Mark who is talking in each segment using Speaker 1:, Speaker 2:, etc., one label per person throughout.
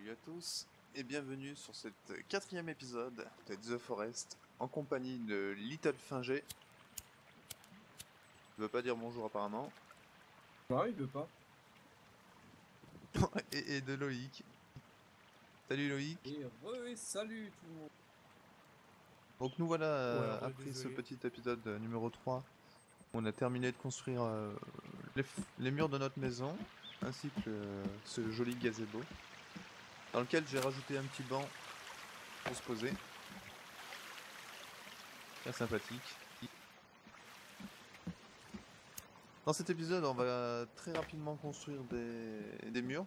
Speaker 1: Salut à tous et bienvenue sur cet quatrième épisode de The Forest en compagnie de Little Fingé. Il veut pas dire bonjour apparemment.
Speaker 2: Ouais, il veut pas.
Speaker 1: et de Loïc. Salut Loïc.
Speaker 2: Et salut tout le monde.
Speaker 1: Donc nous voilà
Speaker 3: Ouais,
Speaker 1: après ce
Speaker 3: désolé.
Speaker 1: petit épisode numéro 3. On a terminé de construire les murs de notre maison ainsi que ce joli gazebo dans lequel j'ai rajouté un petit banc pour se poser. Très sympathique. Dans cet épisode, on va très rapidement construire des murs.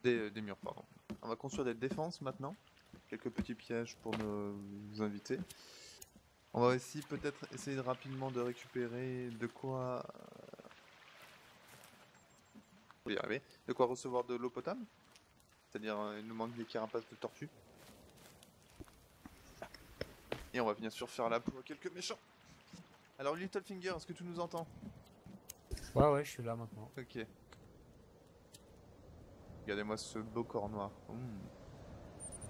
Speaker 1: Des murs, pardon. On va construire des défenses maintenant. Quelques petits pièges pour nos invités. On va aussi peut-être essayer rapidement de récupérer de quoi... Faut y arriver. De quoi recevoir de l'eau potable. C'est-à-dire, il nous manque des carapaces de tortues. Et on va bien sûr faire la pour quelques méchants. Alors Littlefinger, est-ce que tu nous entends?
Speaker 3: Ouais, je suis là maintenant.
Speaker 1: Ok. Regardez-moi ce beau corps noir.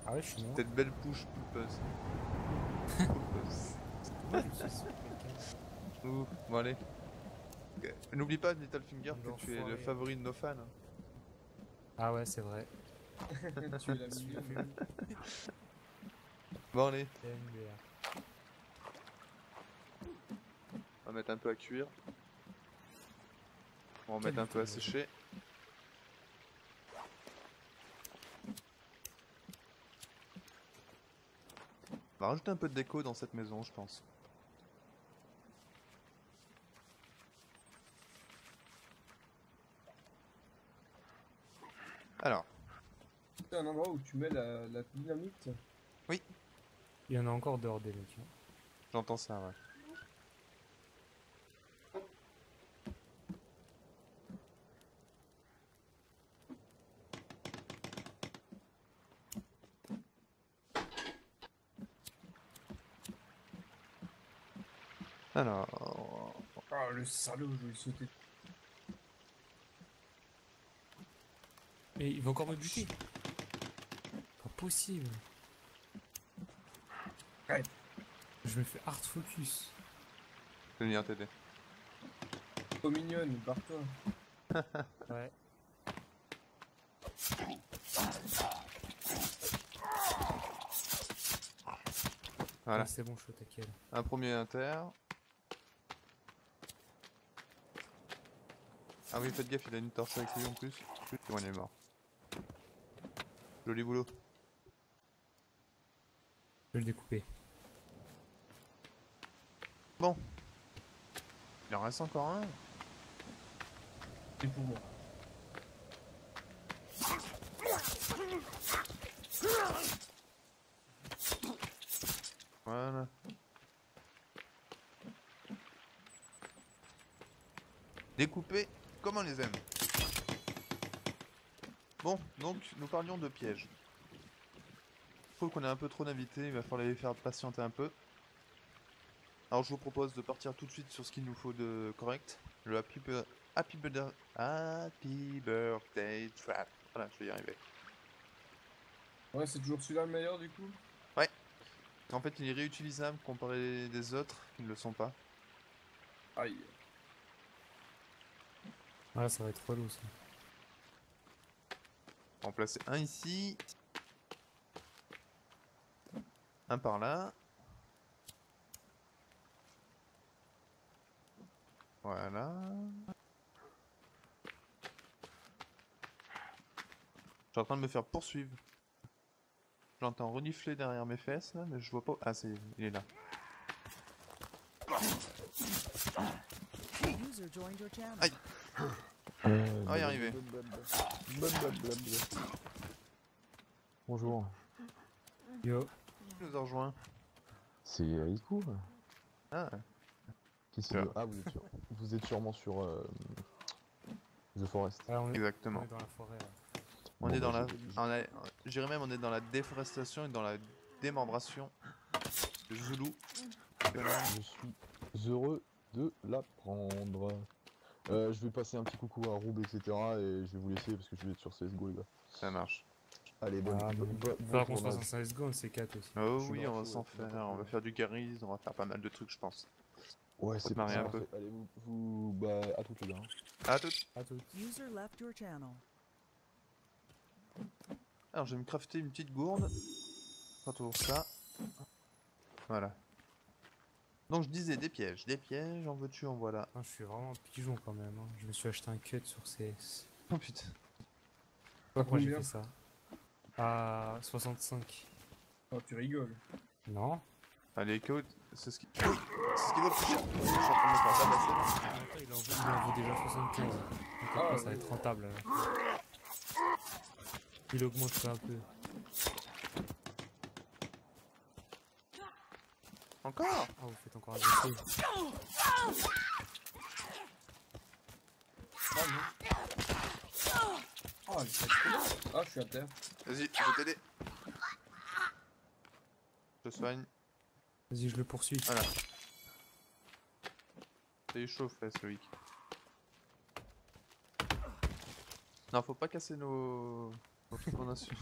Speaker 3: Ah ouais, je suis noir.
Speaker 1: Cette belle bouche pulpeuse. Pulpeuse.
Speaker 3: Moi, je suis sur quelqu'un.
Speaker 1: Ouh, bon allez. Ok. N'oublie pas, Littlefinger, que tu es le
Speaker 3: L'enfoiré.
Speaker 1: favori de nos fans.
Speaker 3: Ah ouais, c'est vrai.
Speaker 2: Tu es la mignonne.
Speaker 1: Bon allez,
Speaker 3: TMBR.
Speaker 1: on va mettre un peu à cuire. On va mettre un peu à sécher. On va rajouter un peu de déco dans cette maison, je pense. Alors,
Speaker 2: C'est un endroit où tu mets la dynamite.
Speaker 3: Il y en a encore dehors des mecs.
Speaker 1: j'entends ça, ouais. Alors,
Speaker 2: Ah, le salaud, je vais sauter.
Speaker 3: Mais il va encore me buter. Pas possible.
Speaker 2: Ouais.
Speaker 3: Je me fais hard focus.
Speaker 1: je vais venir t'aider.
Speaker 2: Trop mignonne, barre-toi.
Speaker 3: Ouais.
Speaker 1: Voilà,
Speaker 3: Ah, c'est bon, je suis au taquet là.
Speaker 1: un premier inter. Ah oui, faites gaffe, il a une torche avec lui en plus. Bon, il est mort. Joli boulot.
Speaker 3: Je vais le découper.
Speaker 1: Bon. Il en reste encore un.
Speaker 2: C'est pour moi.
Speaker 1: Voilà. Découper comme on les aime. Bon, donc nous parlions de pièges. Je trouve qu'on a un peu trop d'invités, il va falloir les faire patienter un peu. Alors je vous propose de partir tout de suite sur ce qu'il nous faut de correct. Le Happy Birthday Trap. Voilà, je vais y arriver.
Speaker 2: Ouais, c'est toujours celui-là le meilleur du coup.
Speaker 1: En fait, il est réutilisable comparé des autres qui ne le sont pas.
Speaker 2: Aïe.
Speaker 3: Ah, ça va être relou ça.
Speaker 1: On va en placer un ici. Un par là. Voilà. Je suis en train de me faire poursuivre. J'entends renifler derrière mes fesses là, mais je vois pas. Ah, il est là.
Speaker 4: User joined your channel.
Speaker 1: Aïe. On va y arriver.
Speaker 5: Bonjour,
Speaker 3: Yo.
Speaker 1: Qui nous a rejoint?
Speaker 5: c'est Iku.
Speaker 1: Ah,
Speaker 5: Qu'est-ce
Speaker 1: Là.
Speaker 5: que... Ah, vous êtes sûrement sur The Forest.
Speaker 3: Ouais, on est
Speaker 1: exactement.
Speaker 3: dans la forêt là.
Speaker 1: On
Speaker 5: Bon,
Speaker 1: est dans
Speaker 5: bah,
Speaker 1: la. Je dirais même on est dans la déforestation et dans la démembration de Zulu.
Speaker 5: Je suis heureux de l'apprendre. Je vais passer un petit coucou à Roub, etc. Et je vais vous laisser parce que je vais être sur CSGO, les gars.
Speaker 1: Ça marche.
Speaker 5: Allez, bonne,
Speaker 3: Ah,
Speaker 5: bo-
Speaker 3: mais
Speaker 5: bo- bon
Speaker 3: faudra qu'on se fasse
Speaker 5: tournage.
Speaker 3: un CSGO, un C4 aussi.
Speaker 1: Oh
Speaker 5: Je suis
Speaker 1: oui,
Speaker 5: dans
Speaker 1: on va
Speaker 5: la
Speaker 1: s'en
Speaker 5: chou, ouais,
Speaker 1: faire. On va faire du guerrise, on va faire pas mal de trucs, je pense.
Speaker 5: Ouais,
Speaker 1: Faut
Speaker 5: c'est
Speaker 1: te marrer un
Speaker 5: parfait.
Speaker 1: peu.
Speaker 5: Allez, bah, à toutes les gars.
Speaker 1: À tout.
Speaker 3: À tout.
Speaker 4: User left your channel.
Speaker 1: Alors, je vais me crafter une petite gourde. Pas toujours ça. Voilà. Donc, je disais des pièges. Des pièges, en veux-tu, en voilà.
Speaker 3: Ah, je suis vraiment pigeon quand même. Hein. Je me suis acheté un cut sur CS.
Speaker 1: Oh putain.
Speaker 3: Je sais pas pourquoi j'ai
Speaker 2: Combien
Speaker 3: fait ça. À 65.
Speaker 2: Oh, tu rigoles.
Speaker 3: Non.
Speaker 1: Allez, code, c'est ce qui vaut le plus cher. Je suis en train de me faire tabasser.
Speaker 3: Attends, il en vaut déjà 75. Donc après,
Speaker 2: Ah,
Speaker 3: ça va
Speaker 2: oui.
Speaker 3: être rentable. Là. Il augmente un peu.
Speaker 1: Encore?
Speaker 3: Ah, vous faites encore agresser.
Speaker 2: Ah non. Ah, elle fait trop. Ah, je suis à terre.
Speaker 1: Vas-y, je vais t'aider. Je te soigne.
Speaker 3: Vas-y, je le poursuis.
Speaker 1: Voilà. Ça y chauffe, ce week. Non, faut pas casser nos fondations.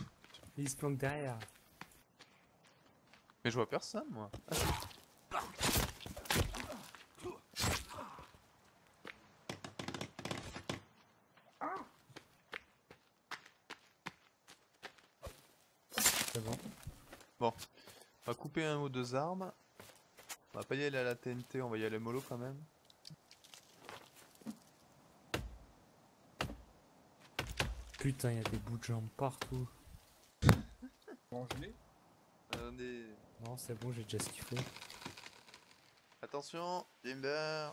Speaker 3: Il se planque derrière.
Speaker 1: Mais je vois personne, moi.
Speaker 3: C'est bon.
Speaker 1: On va couper un ou deux armes. On va pas y aller à la TNT, on va y aller mollo quand même.
Speaker 3: Putain, il y a des bouts de jambes partout.
Speaker 2: Mange-les.
Speaker 1: Attendez.
Speaker 3: Non, c'est bon, j'ai déjà ce qu'il faut.
Speaker 1: Attention, Timber.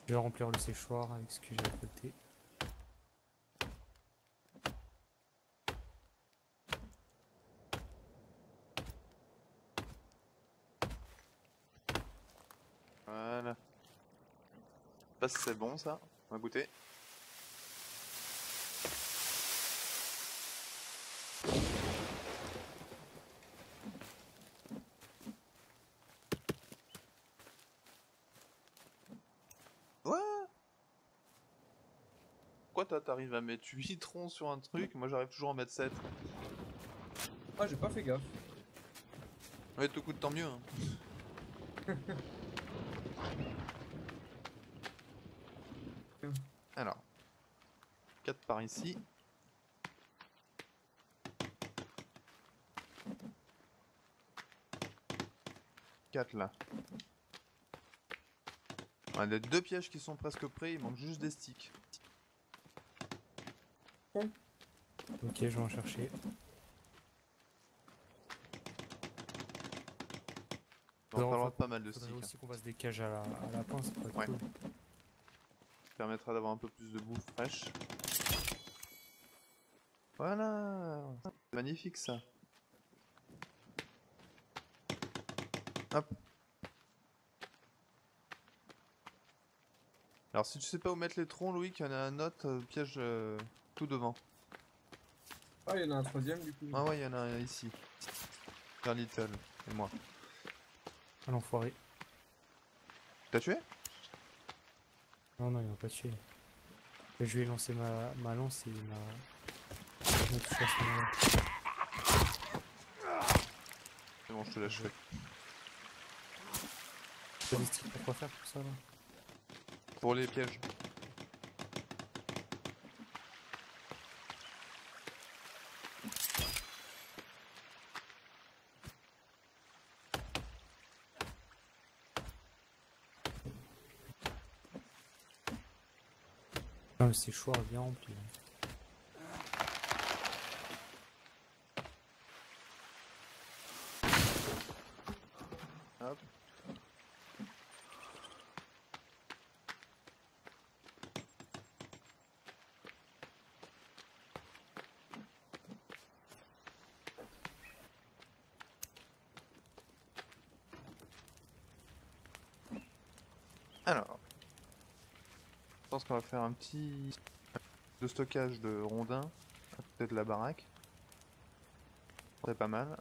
Speaker 3: Je vais remplir le séchoir avec ce que j'ai à côté.
Speaker 1: Voilà. Je sais pas si c'est bon ça. On va goûter. Ouais. Pourquoi toi t'arrives à mettre 8 troncs sur un truc, moi j'arrive toujours à mettre 7.
Speaker 2: Ah, j'ai pas fait gaffe.
Speaker 1: Ouais, tout coûte tant mieux. Hein. Alors, 4 par ici. Quatre là. On a les deux pièges qui sont presque prêts, il manque juste des sticks.
Speaker 3: Ok, je vais en chercher.
Speaker 1: On va
Speaker 3: Non,
Speaker 1: avoir
Speaker 3: faut-
Speaker 1: pas mal de
Speaker 3: Faudrait
Speaker 1: sticks.
Speaker 3: aussi qu'on fasse des cages à la pince, ça pourrait être
Speaker 1: Ouais.
Speaker 3: cool.
Speaker 1: Permettra d'avoir un peu plus de bouffe fraîche. Voilà, c'est magnifique ça. Hop. Alors si tu sais pas où mettre les troncs, Loïc, il y en a un autre piège tout devant.
Speaker 2: Ah, il y en a un troisième du coup.
Speaker 1: Ah ouais, il y en a un ici. Vers Little et moi.
Speaker 3: Ah l'enfoiré.
Speaker 1: T'as tué?
Speaker 3: Non, non, il m'a pas tué. Et je lui ai lancé ma lance et il m'a touché à ce moment-là.
Speaker 1: C'est bon, je te lâche faire.
Speaker 3: T'as des sticks pour quoi faire pour ça là?
Speaker 1: Pour les pièges.
Speaker 3: Non, le séchoir est bien rempli.
Speaker 1: Hop. Alors, je pense qu'on va faire un petit de stockage de rondins à côté de la baraque. C'est pas mal.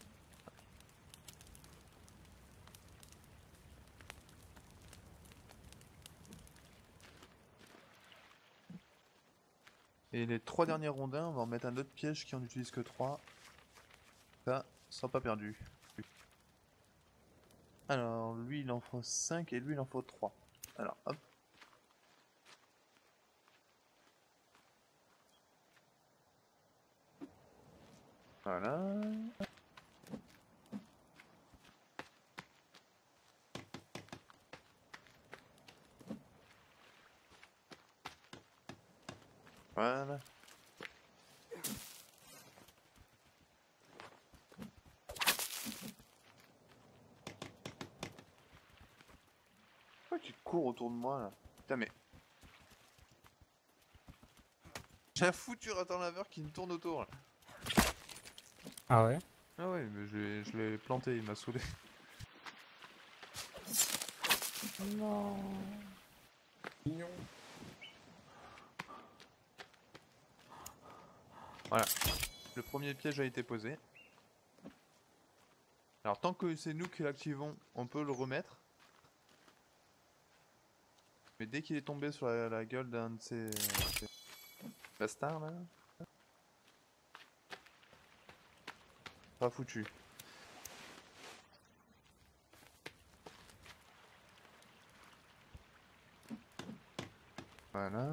Speaker 1: Et les 3 derniers rondins, on va en mettre un autre piège qui en utilise que 3. Ça sera pas perdu. Alors, lui il en faut 5 et lui il en faut 3. Alors, hop. Voilà. Voilà. Pourquoi tu cours autour de moi là? Putain mais... J'ai un foutu raton laveur qui me tourne autour là.
Speaker 3: Ah ouais?
Speaker 1: Ah ouais, mais je l'ai planté, il m'a saoulé.
Speaker 3: Non.
Speaker 2: Mignon.
Speaker 1: Voilà. Le premier piège a été posé. Alors tant que c'est nous qui l'activons, on peut le remettre. Mais dès qu'il est tombé sur la gueule d'un de ces bastards là... Pas foutu. Voilà.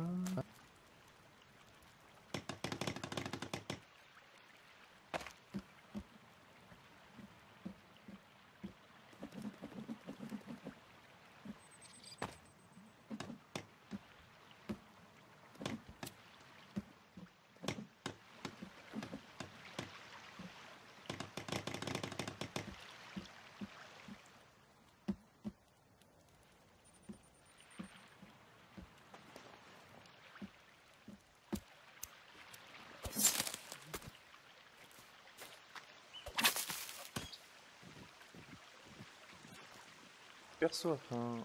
Speaker 1: Perso, enfin...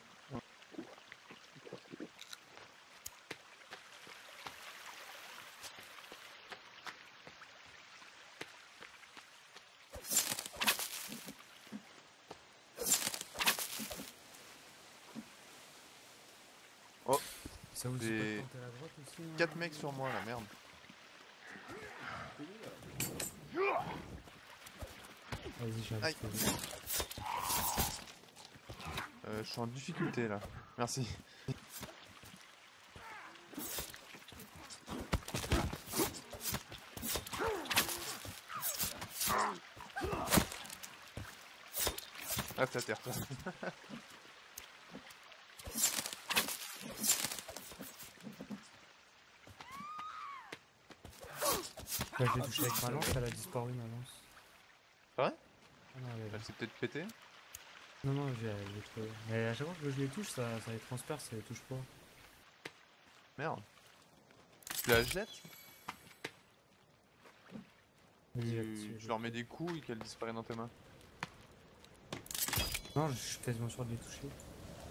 Speaker 1: Oh,
Speaker 3: Ça vous
Speaker 1: Des-
Speaker 3: dit pas de planter à la droite aussi?
Speaker 1: 4 mecs sur moi là, merde.
Speaker 3: Vas-y, j'ai un
Speaker 1: Aïe.
Speaker 3: petit peu.
Speaker 1: Je suis en difficulté là. Merci. Ah, t'as terre toi.
Speaker 3: Là, je l'ai touché avec ma lance, elle a disparu ma lance.
Speaker 1: C'est vrai?
Speaker 3: Ah non,
Speaker 1: Elle s'est peut-être pétée.
Speaker 3: non, non, j'ai trouvé. Mais à chaque fois que je les touche, ça les transperce, ça les touche pas.
Speaker 1: Merde. Tu la jettes,
Speaker 3: Vas-y,
Speaker 1: tu leur mets des coups et qu'elle disparaît dans tes mains.
Speaker 3: Non, je suis quasiment sûr de les toucher.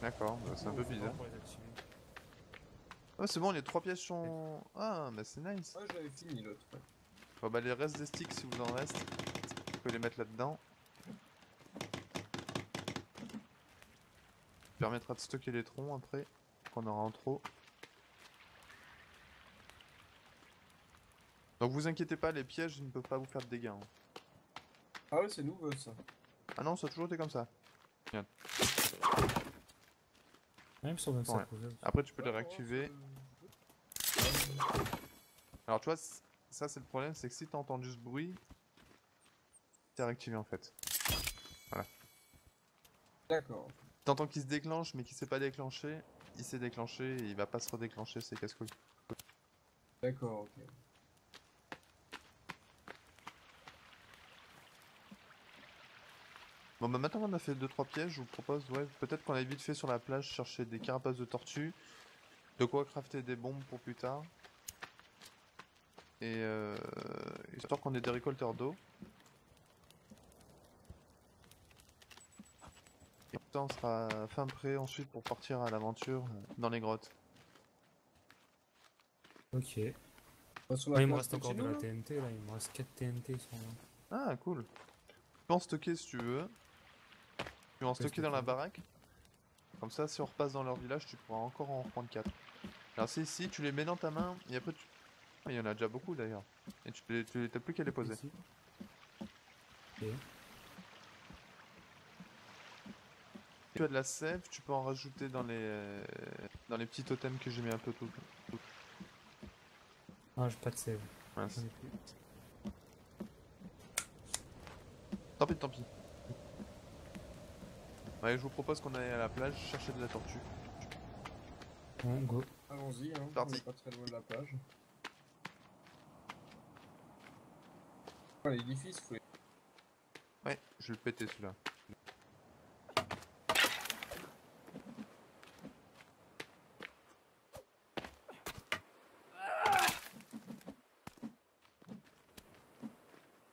Speaker 1: D'accord, bah, c'est un peu bizarre.
Speaker 3: Pour les activer.
Speaker 1: Oh, c'est bon, les 3 pièges sont... Ah, bah c'est nice.
Speaker 2: Ah, j'avais fini l'autre. Ouais.
Speaker 1: Bon, bah les restes des sticks, si vous en reste, vous pouvez les mettre là-dedans. Ça permettra de stocker les troncs après, qu'on aura en trop. Donc vous inquiétez pas, les pièges ils ne peuvent pas vous faire de dégâts. Hein.
Speaker 2: Ah ouais, c'est nouveau ça.
Speaker 1: Ah non, ça a toujours été comme ça.
Speaker 3: Ouais, il me semble que ça
Speaker 1: Ouais.
Speaker 3: posait.
Speaker 1: Après tu peux les
Speaker 2: Ouais,
Speaker 1: réactiver.
Speaker 2: ouais,
Speaker 1: Alors tu vois, ça c'est le problème, c'est que si t'as entendu ce bruit, t'es réactivé en fait.
Speaker 2: D'accord.
Speaker 1: T'entends qu'il se déclenche mais qu'il s'est pas déclenché, il s'est déclenché et il va pas se redéclencher, c'est casse-couille.
Speaker 2: D'accord, ok.
Speaker 1: Bon bah maintenant qu'on a fait 2-3 pièges, je vous propose, ouais, peut-être qu'on aille vite fait sur la plage chercher des carapaces de tortues, de quoi crafter des bombes pour plus tard. Et histoire qu'on ait des récolteurs d'eau. Et comme ça on sera fin prêt ensuite pour partir à l'aventure dans les grottes.
Speaker 3: Ok.
Speaker 2: On va sur
Speaker 3: Ouais, il me
Speaker 2: plage
Speaker 3: reste encore de
Speaker 2: continue,
Speaker 3: la
Speaker 2: là
Speaker 3: TNT là, il me reste 4 TNT sur moi.
Speaker 1: Ah cool. Tu peux en stocker si tu veux. Tu peux en stocker dans la baraque. Comme ça si on repasse dans leur village tu pourras encore en reprendre 4. Alors c'est ici, tu les mets dans ta main et après Il y en a déjà beaucoup d'ailleurs. Et tu t'as plus qu'à les poser.
Speaker 3: Ici. Ok.
Speaker 1: Tu as de la sève, tu peux en rajouter dans les petits totems que j'ai mis un peu tout.
Speaker 3: Ah, j'ai pas de save.
Speaker 1: Mince.
Speaker 3: J'en ai plus.
Speaker 1: Tant pis. Ouais, je vous propose qu'on aille à la plage chercher de la tortue.
Speaker 3: Bon, go.
Speaker 2: Allons-y, hein.
Speaker 1: Parti.
Speaker 2: On est pas très loin de la plage. Oh, l'édifice, faut...
Speaker 1: Ouais, je vais le péter celui-là.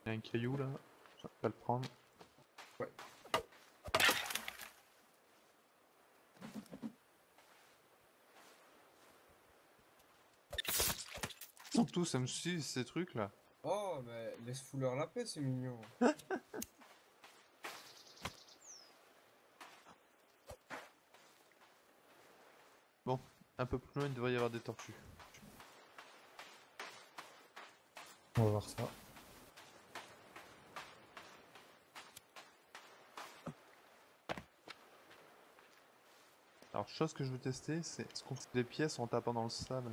Speaker 1: Il y a un caillou là, je vais pas le prendre.
Speaker 2: Ouais.
Speaker 1: Ils sont tous, ça me suit ces trucs là.
Speaker 2: Oh, mais laisse-leur la paix, c'est mignon.
Speaker 1: Bon, un peu plus loin il devrait y avoir des tortues.
Speaker 3: On va voir ça.
Speaker 1: Alors chose que je veux tester, c'est ce qu'on fait des pièces en tapant dans le sable.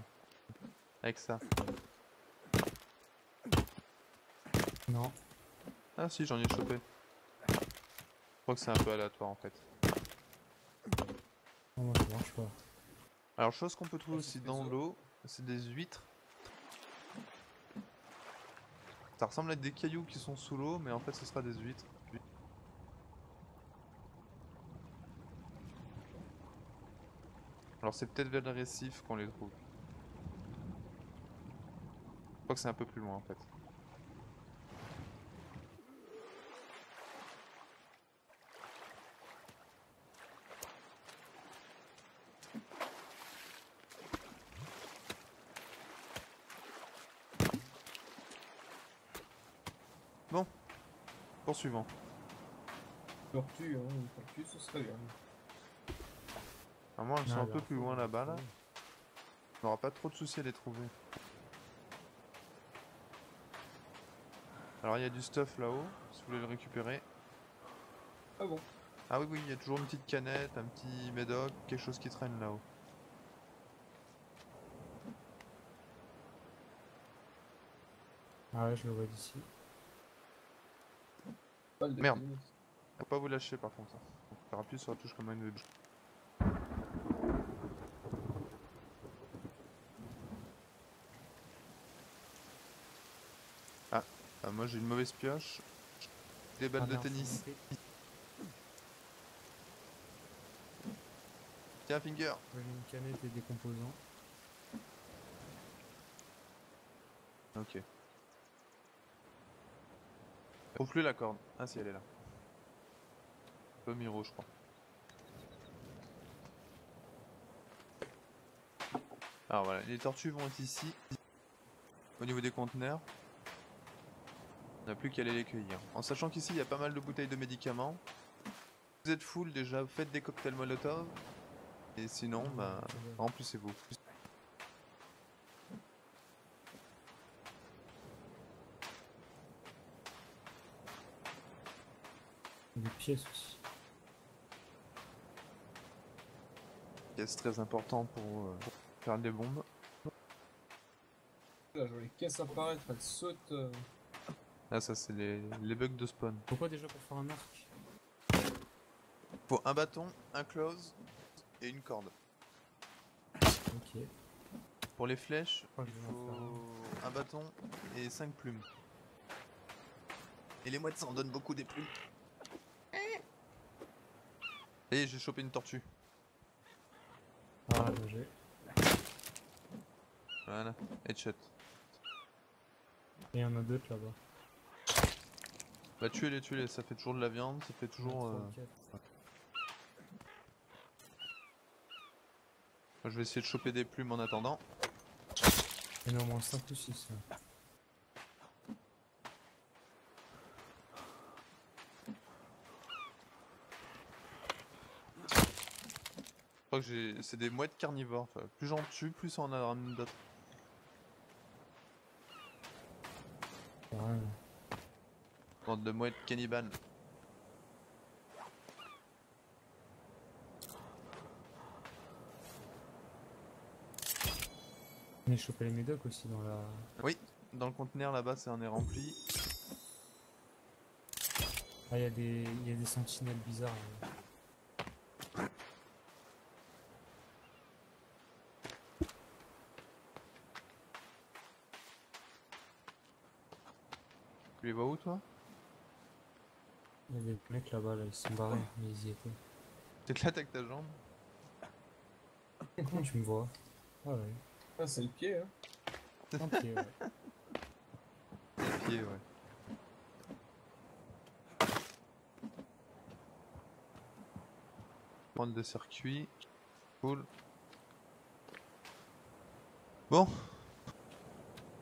Speaker 1: Avec ça.
Speaker 3: Non.
Speaker 1: Ah si, j'en ai chopé. Je crois que c'est un peu aléatoire en fait.
Speaker 3: Non, moi ça marche pas.
Speaker 1: Alors chose qu'on peut trouver
Speaker 2: Ah, c'est
Speaker 1: aussi
Speaker 2: des
Speaker 1: dans
Speaker 2: os.
Speaker 1: l'eau, c'est des huîtres. Ça ressemble à des cailloux qui sont sous l'eau, mais en fait ce sera des huîtres. Alors c'est peut-être vers le récif qu'on les trouve. Je crois que c'est un peu plus loin en fait. Bon, poursuivant.
Speaker 2: Tortue, hein. Une tortue, ce serait bien.
Speaker 1: À moins elles sont
Speaker 3: Ah,
Speaker 1: un peu
Speaker 3: bah,
Speaker 1: plus loin là-bas là. On n'aura pas trop de soucis à les trouver. Alors il y a du stuff là-haut, si vous voulez le récupérer.
Speaker 2: Ah bon?
Speaker 1: Ah oui, il y a toujours une petite canette, un petit médoc, quelque chose qui traîne là-haut.
Speaker 3: Ah ouais, je le vois d'ici.
Speaker 2: Pas le
Speaker 1: Merde.
Speaker 2: définir.
Speaker 1: Faut pas vous lâcher par contre. Faut faire appuyer sur la touche comme une bouche. Moi j'ai une mauvaise pioche. Des balles
Speaker 3: Ah,
Speaker 1: de
Speaker 3: merde,
Speaker 1: tennis.
Speaker 3: faut monter.
Speaker 1: Tiens, Finger.
Speaker 3: J'ai une canette et des composants.
Speaker 1: Ok. Je trouve plus la corde. Ah si, elle est là. Peu Miro, je crois. Alors voilà, les tortues vont être ici. Au niveau des conteneurs. On n'a plus qu'à aller les cueillir. En sachant qu'ici, il y a pas mal de bouteilles de médicaments. Vous êtes full déjà, faites des cocktails Molotov. Et sinon, bah, remplissez-vous.
Speaker 3: Des pièces aussi.
Speaker 1: C'est très important pour faire des bombes.
Speaker 2: Là, je vois les caisses apparaître, elles sautent.
Speaker 1: Ah ça c'est les bugs de spawn.
Speaker 3: Pourquoi déjà pour faire un arc?
Speaker 1: Faut un bâton, un close et une corde.
Speaker 3: Ok.
Speaker 1: Pour les flèches,
Speaker 3: crois que
Speaker 1: il
Speaker 3: je vais en faire
Speaker 1: faut un bâton et 5 plumes. Et les mouettes ça en donne beaucoup des plumes. Et j'ai chopé une tortue.
Speaker 3: Ah, bien joué.
Speaker 1: Voilà, headshot.
Speaker 3: Et il y en a d'autres là-bas.
Speaker 1: Bah tuez-les, ça fait toujours de la viande, ça fait toujours...
Speaker 3: Trois ou quatre.
Speaker 1: Moi, je vais essayer de choper des plumes en attendant.
Speaker 3: Il y en a au moins 5 ou 6.
Speaker 1: Je crois que c'est des mouettes carnivores. Enfin, plus j'en tue, plus on en ramène d'autres.
Speaker 3: Ouais.
Speaker 1: Bande de mouettes cannibales.
Speaker 3: On a chopé les médocs aussi dans la...
Speaker 1: Oui, dans le conteneur là-bas, ça en est rempli.
Speaker 3: Ah, il y a des sentinelles bizarres.
Speaker 1: Tu les vois où, toi?
Speaker 3: Il y a des mecs là-bas, là, ils se sont barrés, mais ils y étaient.
Speaker 1: T'éclates avec ta jambe?
Speaker 3: Comment tu me vois? Ah ouais,
Speaker 2: Ah, c'est le pied, hein.
Speaker 3: un pied, ouais.
Speaker 1: Les pieds, ouais. Prendre de circuit. Cool. Bon.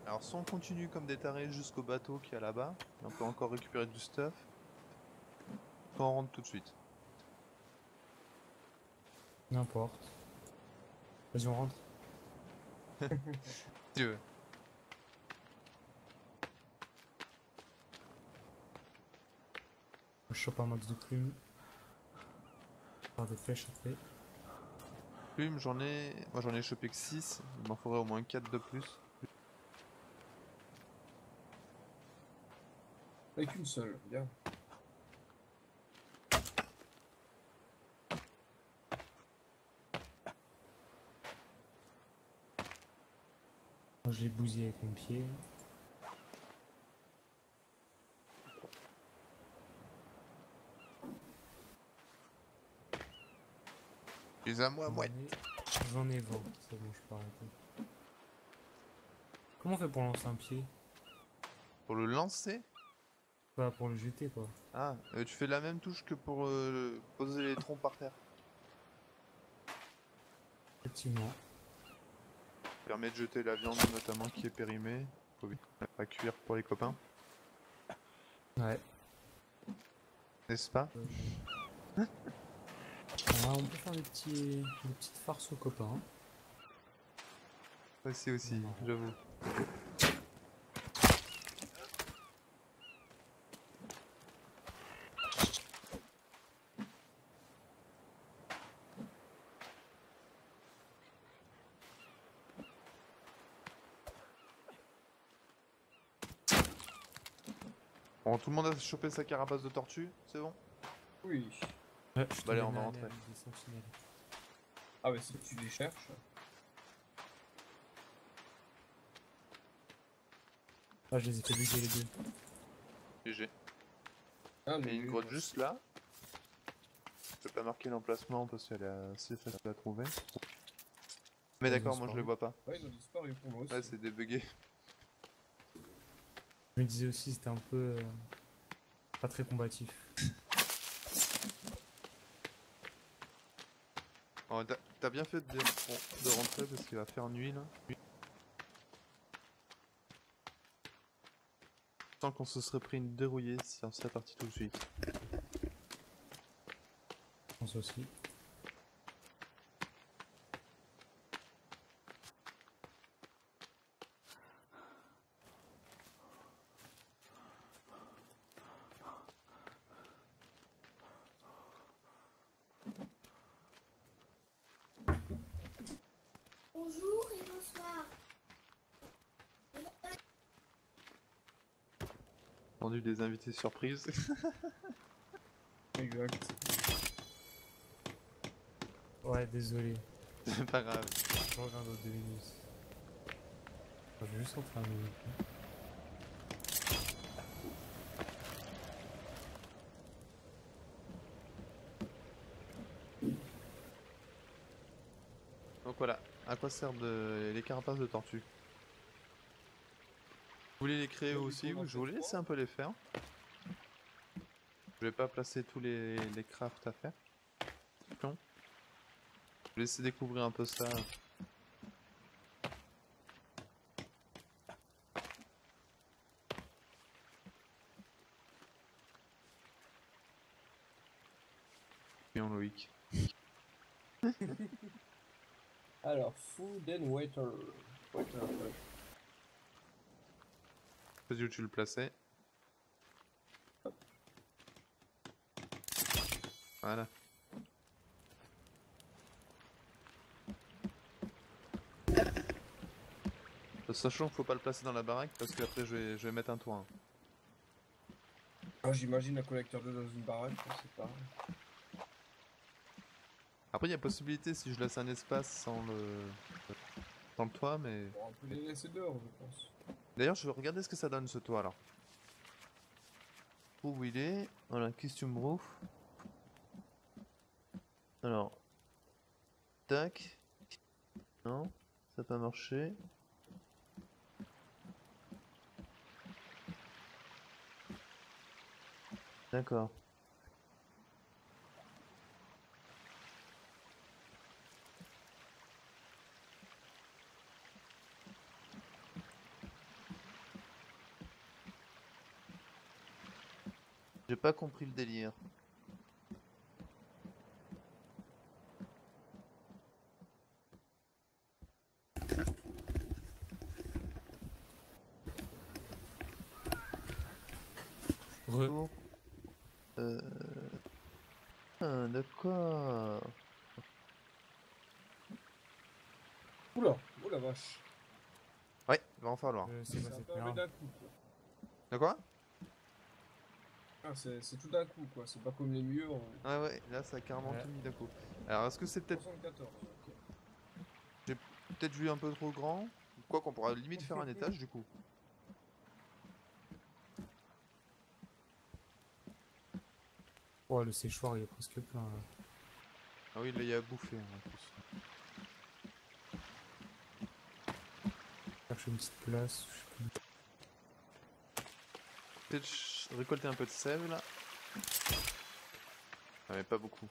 Speaker 1: Alors, soit on continue comme des tarés jusqu'au bateau qui est là-bas, et on peut encore récupérer du stuff, soit on rentre tout de suite.
Speaker 3: N'importe. Vas-y, on rentre.
Speaker 1: Tu veux.
Speaker 3: Je chope un max de plumes. Par des flèches après.
Speaker 1: Plume, moi j'en ai chopé que 6, il m'en faudrait au moins 4 de plus.
Speaker 2: Avec une seule, bien.
Speaker 3: Moi, je l'ai bousillé avec mon pied.
Speaker 1: Les à moi,
Speaker 3: J'en ai 20, c'est bon, je peux arrêter. Comment on fait pour lancer un pied?
Speaker 1: Pour le lancer?
Speaker 3: Pas pour le jeter, quoi.
Speaker 1: Ah, tu fais la même touche que pour poser les troncs par terre.
Speaker 3: Effectivement.
Speaker 1: Permet de jeter la viande notamment qui est périmée. Faut vite pas cuire pour les copains.
Speaker 3: Ouais.
Speaker 1: N'est-ce pas?
Speaker 3: Ah, on peut faire des petites farces aux copains.
Speaker 1: Aussi,
Speaker 3: Non.
Speaker 1: j'avoue. Bon, tout le monde a chopé sa carapace de tortue, c'est bon?
Speaker 2: Oui.
Speaker 3: Ouais,
Speaker 1: Bah allez, on va rentrer.
Speaker 3: Des sentinelles.
Speaker 2: Ah, bah si tu les cherches.
Speaker 3: Ah, je les ai fait bugger les deux.
Speaker 1: GG.
Speaker 2: Ah,
Speaker 1: Il y a
Speaker 2: mais
Speaker 1: une grotte juste là. Je peux pas marquer l'emplacement parce qu'elle est assez facile à trouver. Mais
Speaker 3: Ils ont
Speaker 1: d'accord, moi je les
Speaker 3: disparu.
Speaker 1: vois pas.
Speaker 2: Ouais, ils ont disparu pour moi aussi.
Speaker 1: Ouais, c'est débugué.
Speaker 3: Je me disais aussi, c'était un peu... pas très combatif.
Speaker 1: Oh, t'as bien fait de rentrer parce qu'il va faire nuit là. Je sens qu'on se serait pris une dérouillée si on serait parti tout de suite.
Speaker 3: Je pense aussi.
Speaker 4: Bonjour et bonsoir.
Speaker 1: Entendu des invités surprises.
Speaker 2: Exact.
Speaker 3: Ouais, désolé.
Speaker 1: C'est pas grave.
Speaker 3: Je reviens dans 2 minutes. Je vais juste rentrer un minute.
Speaker 1: Donc voilà, à quoi servent les carapaces de tortue? Vous voulez les créer
Speaker 2: Ouais,
Speaker 1: aussi
Speaker 2: du coup,
Speaker 1: ou je vous laisse un peu les faire? Je vais pas placer tous les crafts à faire. Non. Je vais laisser découvrir un peu ça. Bien Loïc.
Speaker 2: Alors, food and water. Water.
Speaker 1: sais pas où tu le plaçais. Voilà. Sachant qu'il faut pas le placer dans la baraque parce qu'après je vais mettre un toit. Hein.
Speaker 2: Ah, j'imagine un collecteur d'eau dans une baraque, c'est pas.
Speaker 1: Après il y a possibilité si je laisse un espace sans le toit, mais...
Speaker 2: Bon, on peut les laisser dehors, je pense.
Speaker 1: D'ailleurs je vais regarder ce que ça donne ce toit alors. Où il est? Voilà, costume roof. Alors... Tac. Non, ça n'a pas marché. D'accord. J'ai pas compris le délire. Bon. Ah, d'accord.
Speaker 2: Oula, oh la vache.
Speaker 1: Ouais, va en falloir.
Speaker 3: C'est quoi
Speaker 2: Ça
Speaker 3: cette
Speaker 2: peut arriver
Speaker 3: merde?
Speaker 2: d'un coup, quoi.
Speaker 1: De quoi?
Speaker 2: Ah, c'est tout d'un coup, quoi. C'est pas comme les murs.
Speaker 1: Ouais, ouais, là ça a carrément
Speaker 3: Ouais.
Speaker 1: tout mis d'un coup. Alors est-ce que c'est peut-être
Speaker 2: 74. Ok.
Speaker 1: peut-être vu un peu trop grand? Quoi qu'on pourra limite faire un étage du coup.
Speaker 3: Oh, le séchoir il est presque plein. Là.
Speaker 1: Ah oui, là il y a à bouffer hein, en plus.
Speaker 3: Cherche une petite place. Je sais plus.
Speaker 1: Peut-être récolter un peu de sève là. Ah, mais pas beaucoup.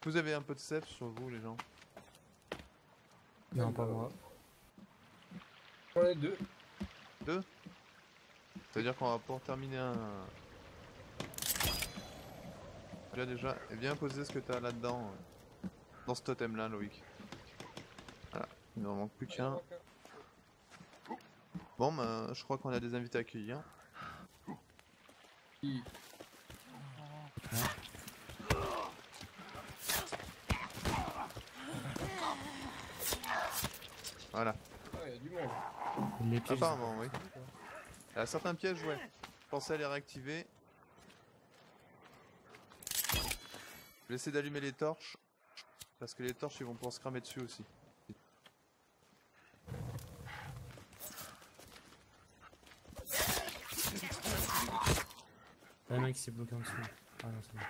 Speaker 1: Vous avez un peu de sève sur vous les gens?
Speaker 3: Non, pas moi.
Speaker 2: On est deux.
Speaker 1: Deux? Ça veut dire qu'on va pouvoir terminer un... Là déjà, et bien poser ce que t'as là-dedans. Dans ce totem là Loïc. Voilà, il ne manque plus qu'un. Bon bah je crois qu'on a des invités à accueillir.
Speaker 2: Qui-
Speaker 1: Voilà.
Speaker 2: Ah, il y a du monde.
Speaker 3: Les pièges. ils
Speaker 1: Apparemment
Speaker 3: sont
Speaker 1: oui.
Speaker 3: pas partis, quoi.
Speaker 1: Il y a certains pièges ouais. Pensez à les réactiver. Je vais essayer d'allumer les torches. Parce que les torches ils vont pouvoir se cramer dessus aussi.
Speaker 3: Ah, le mec s'est bloqué en dessous. Ah non, c'est bon.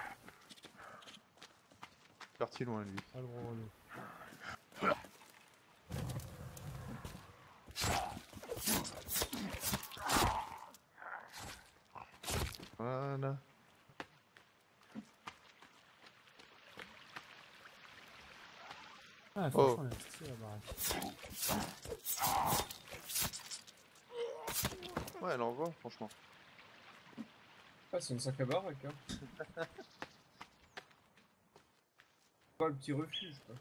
Speaker 1: Parti loin lui.
Speaker 3: Ah, le gros relou.
Speaker 1: Voilà.
Speaker 3: Ah,
Speaker 1: Oh.
Speaker 3: franchement, on a tout fait la baraque.
Speaker 1: Ouais elle envoie franchement.
Speaker 2: Ah, c'est une sacrée baraque, hein. Pas le petit refuge, quoi.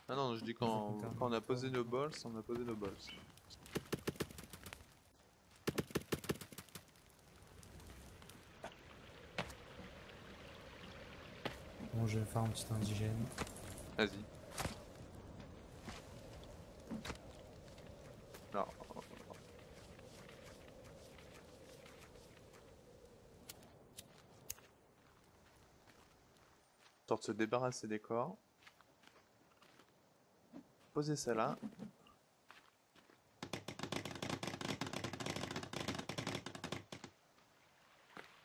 Speaker 1: Ah non je dis quand on a posé nos bols, on a posé nos bols.
Speaker 3: Bon, je vais faire un petit indigène.
Speaker 1: Vas-y. Alors. Histoire de se débarrasser des corps. Poser ça là.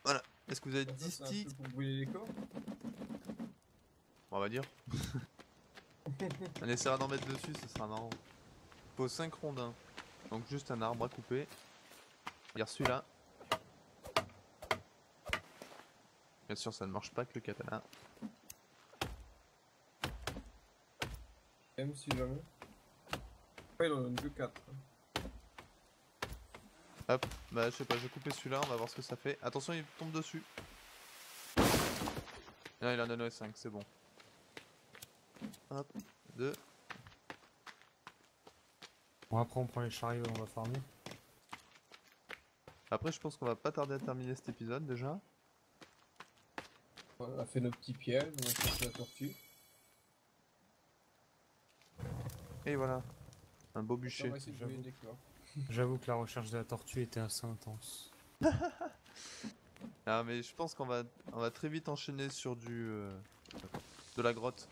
Speaker 1: Voilà. Est-ce que vous avez
Speaker 2: Ça,
Speaker 1: 10
Speaker 2: c'est un
Speaker 1: sticks?
Speaker 2: peu pour brûler les corps.
Speaker 1: On va dire. On essaiera d'en mettre dessus, ce sera marrant. Faut 5 rondins. Donc juste un arbre à couper. Regarde celui-là. Bien sûr ça ne marche pas que le katana.
Speaker 2: Même si jamais. Après, il en donne que 4.
Speaker 1: Hop, bah je sais pas, je vais couper celui-là, on va voir ce que ça fait. Attention il tombe dessus. Ah il en a 5, c'est bon. Hop, 2.
Speaker 3: Bon, après, on prend les chariots et on va farmer.
Speaker 1: Après, je pense qu'on va pas tarder à terminer cet épisode déjà.
Speaker 2: On a fait nos petits pièges, on a cherché la tortue.
Speaker 1: Et voilà, un beau
Speaker 2: On
Speaker 1: bûcher.
Speaker 2: va essayer de brûler
Speaker 3: j'avoue.
Speaker 2: des clous.
Speaker 3: J'avoue que la recherche de la tortue était assez intense.
Speaker 1: Ah, mais je pense on va très vite enchaîner sur de la grotte.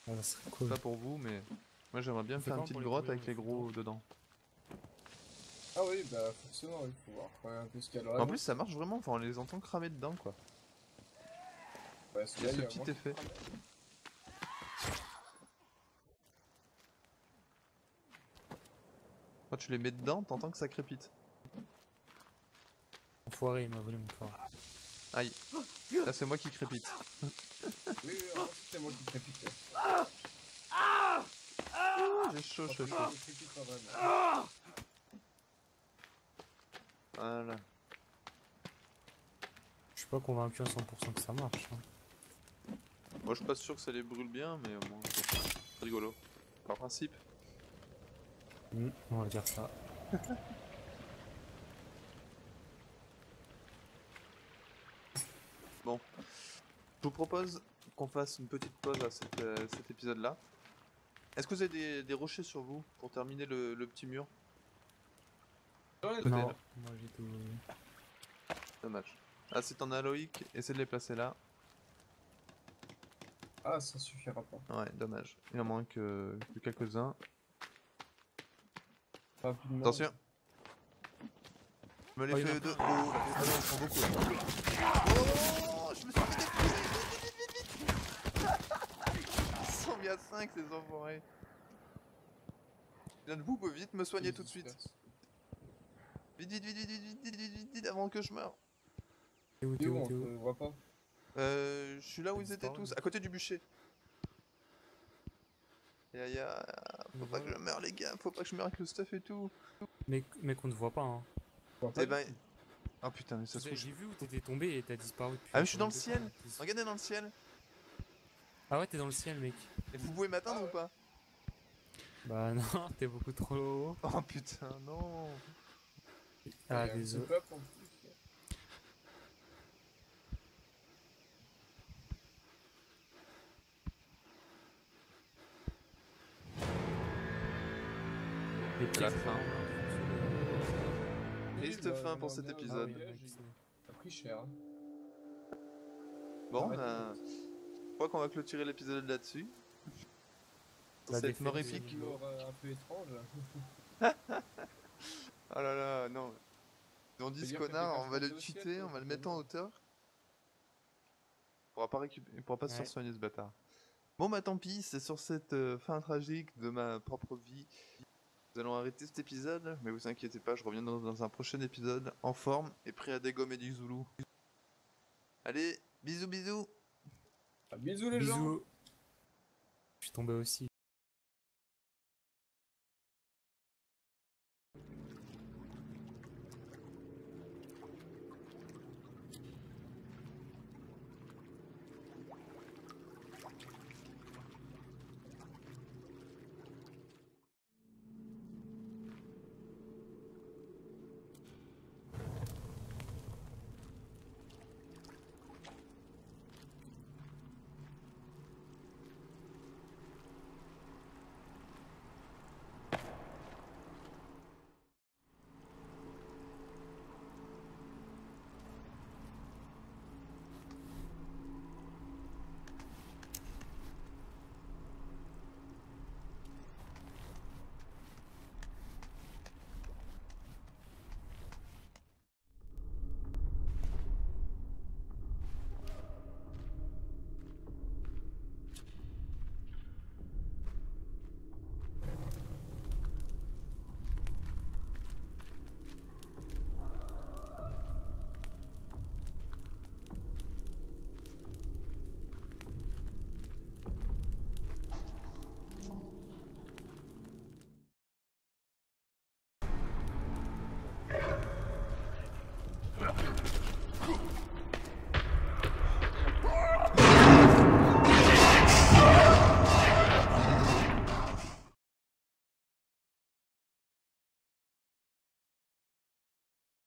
Speaker 3: Ah, ça serait cool.
Speaker 1: Pas pour vous, mais moi j'aimerais bien
Speaker 3: On fait
Speaker 1: faire une
Speaker 3: comment
Speaker 1: petite
Speaker 3: pour les
Speaker 1: grotte
Speaker 3: courir,
Speaker 1: avec les
Speaker 3: on fait
Speaker 1: gros dedans.
Speaker 2: Ah oui, bah forcément, il faut voir un peu ce qu'il y a dans la
Speaker 1: En plus,
Speaker 2: grotte.
Speaker 1: ça marche vraiment, enfin, on les entend cramer dedans quoi.
Speaker 2: Ouais,
Speaker 1: Il y a ce
Speaker 2: celui-là,
Speaker 1: petit
Speaker 2: moins
Speaker 1: effet. Quand tu les mets dedans, t'entends que ça crépite.
Speaker 3: Enfoiré, il m'a volé mon corps.
Speaker 1: Aïe, là c'est moi qui crépite.
Speaker 2: Oui, oui, c'est moi qui crépite.
Speaker 1: J'ai chaud,
Speaker 2: Enfin,
Speaker 1: chaud,
Speaker 2: je
Speaker 1: chaud.
Speaker 2: crépite pas vraiment.
Speaker 1: Voilà.
Speaker 3: Je suis pas convaincu à 100% que ça marche. Hein.
Speaker 1: Moi je suis pas sûr que ça les brûle bien, mais au moins c'est rigolo. Par principe.
Speaker 3: On va dire ça.
Speaker 1: Bon, je vous propose qu'on fasse une petite pause à cet épisode-là. Est-ce que vous avez des rochers sur vous pour terminer le petit mur?
Speaker 2: Ouais,
Speaker 1: Peut-être.
Speaker 3: Non, moi j'ai tout.
Speaker 1: Dommage. Ah, si t'en as Loïc, essaie de les placer là.
Speaker 2: Ah, ça suffira pas.
Speaker 1: Ouais, dommage. Il en manque que quelques-uns.
Speaker 2: Rapidement.
Speaker 1: Attention. Je me les
Speaker 3: Oh, il y en
Speaker 1: fais
Speaker 3: a
Speaker 1: deux.
Speaker 3: plein.
Speaker 1: Oh, ah non, ils sont beaucoup. Là. Oh, je me suis fait vite. Ils sont mis à 5 ces enfoirés. Vous pouvez vite me soigner tout de suite. Vite, vite, vite, vite, vite, vite, vite, vite, vite, avant que je meure.
Speaker 3: T'es où,
Speaker 2: T'es
Speaker 3: t'es
Speaker 2: où,
Speaker 3: où,
Speaker 2: on
Speaker 3: t'es
Speaker 2: te
Speaker 3: où?
Speaker 2: voit pas.
Speaker 1: Je suis là où ils étaient
Speaker 3: Disparu.
Speaker 1: tous, à côté du bûcher. Faut pas que je meure les gars, faut pas que je meure avec le stuff et tout.
Speaker 3: Mais qu'on ne voit pas. Hein.
Speaker 2: On voit pas
Speaker 1: Eh
Speaker 2: du
Speaker 1: ben...
Speaker 2: tout.
Speaker 1: Oh putain, mais ça se trouve...
Speaker 3: J'ai vu où t'étais tombé et t'as disparu. Depuis
Speaker 1: Ah mais je suis dans le
Speaker 3: combien de
Speaker 1: ciel.
Speaker 3: temps
Speaker 1: Regardez dans le ciel.
Speaker 3: Ah ouais, t'es dans le ciel, mec.
Speaker 1: Et vous pouvez m'atteindre
Speaker 2: Ah
Speaker 1: ou
Speaker 2: ouais.
Speaker 1: pas?
Speaker 3: Bah non, t'es beaucoup trop haut.
Speaker 1: Oh putain, non.
Speaker 3: Ah,
Speaker 2: Il y a un
Speaker 3: désolé.
Speaker 2: petit peuple en plus.
Speaker 3: Les
Speaker 1: C'est la
Speaker 3: pieds,
Speaker 1: fin.
Speaker 2: Oui,
Speaker 1: Triste
Speaker 2: bah,
Speaker 1: fin pour
Speaker 2: on
Speaker 1: cet
Speaker 2: a bien
Speaker 1: épisode.
Speaker 2: le voyage, il a pris cher. Hein.
Speaker 1: Bon,
Speaker 2: Arrête.
Speaker 1: je crois qu'on va clôturer l'épisode là-dessus. Sur
Speaker 3: La
Speaker 1: cette
Speaker 3: défaite
Speaker 1: mort
Speaker 3: des
Speaker 1: épique.
Speaker 3: animaux.
Speaker 2: Mort un peu étrange.
Speaker 1: Oh là là, non. Ils ont dit
Speaker 2: Faut
Speaker 1: ce
Speaker 2: dire que
Speaker 1: connard,
Speaker 2: t'es
Speaker 1: on va le
Speaker 2: confronté au ciel,
Speaker 1: cheater,
Speaker 2: toi,
Speaker 1: on va le mettre en
Speaker 2: finalement.
Speaker 1: hauteur. Il pourra pas se
Speaker 3: Ouais.
Speaker 1: faire soigner ce bâtard. Bon bah tant pis, c'est sur cette fin tragique de ma propre vie. Nous allons arrêter cet épisode, mais vous inquiétez pas, je reviens dans un prochain épisode en forme et prêt à dégommer du Zoulou. Allez, bisous bisous.
Speaker 2: Ah, bisous les gens.
Speaker 3: Bisous. Je suis tombé aussi.